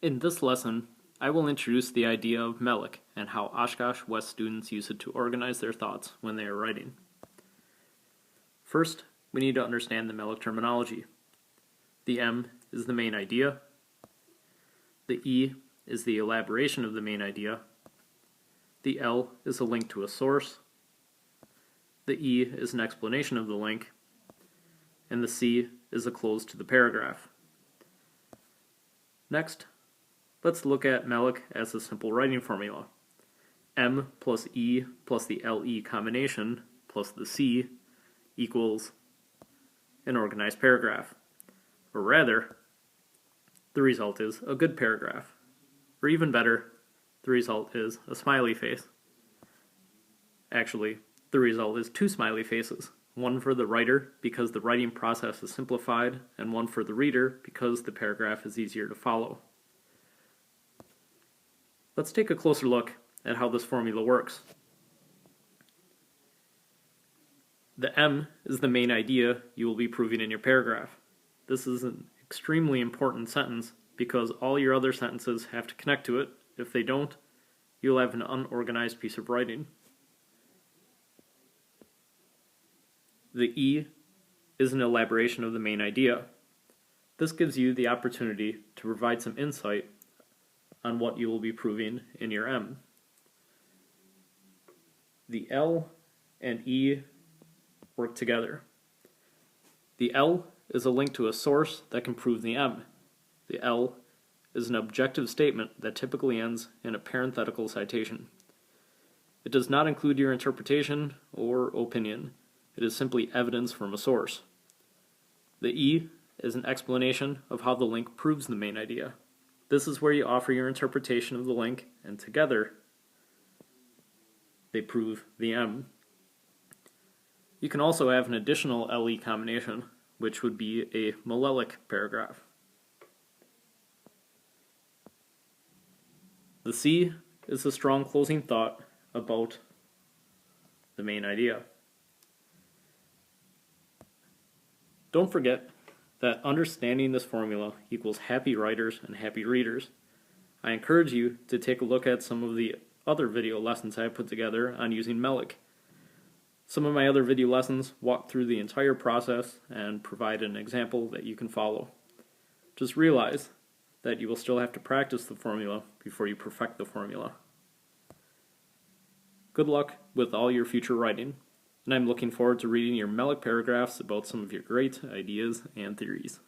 In this lesson, I will introduce the idea of MELEC and how Oshkosh West students use it to organize their thoughts when they are writing. First, we need to understand the MELEC terminology. The M is the main idea. The E is the elaboration of the main idea. The L is a link to a source. The E is an explanation of the link. And the C is a close to the paragraph. Next, let's look at MELEC as a simple writing formula. M plus E plus the LE combination plus the C equals an organized paragraph. Or rather, the result is a good paragraph. Or even better, the result is a smiley face. Actually, the result is two smiley faces. One for the writer because the writing process is simplified, and one for the reader because the paragraph is easier to follow. Let's take a closer look at how this formula works. The M is the main idea you will be proving in your paragraph. This is an extremely important sentence because all your other sentences have to connect to it. If they don't, you'll have an unorganized piece of writing. The E is an elaboration of the main idea. This gives you the opportunity to provide some insight on what you will be proving in your M. The L and E work together. The L is a link to a source that can prove the M. The L is an objective statement that typically ends in a parenthetical citation. It does not include your interpretation or opinion. It is simply evidence from a source. The E is an explanation of how the link proves the main idea. This is where you offer your interpretation of the link, and together they prove the M. You can also have an additional LE combination, which would be a MELEC paragraph. The C is a strong closing thought about the main idea. Don't forget that understanding this formula equals happy writers and happy readers. I encourage you to take a look at some of the other video lessons I have put together on using MELEC. Some of my other video lessons walk through the entire process and provide an example that you can follow. Just realize that you will still have to practice the formula before you perfect the formula. Good luck with all your future writing, and I'm looking forward to reading your MELEC paragraphs about some of your great ideas and theories.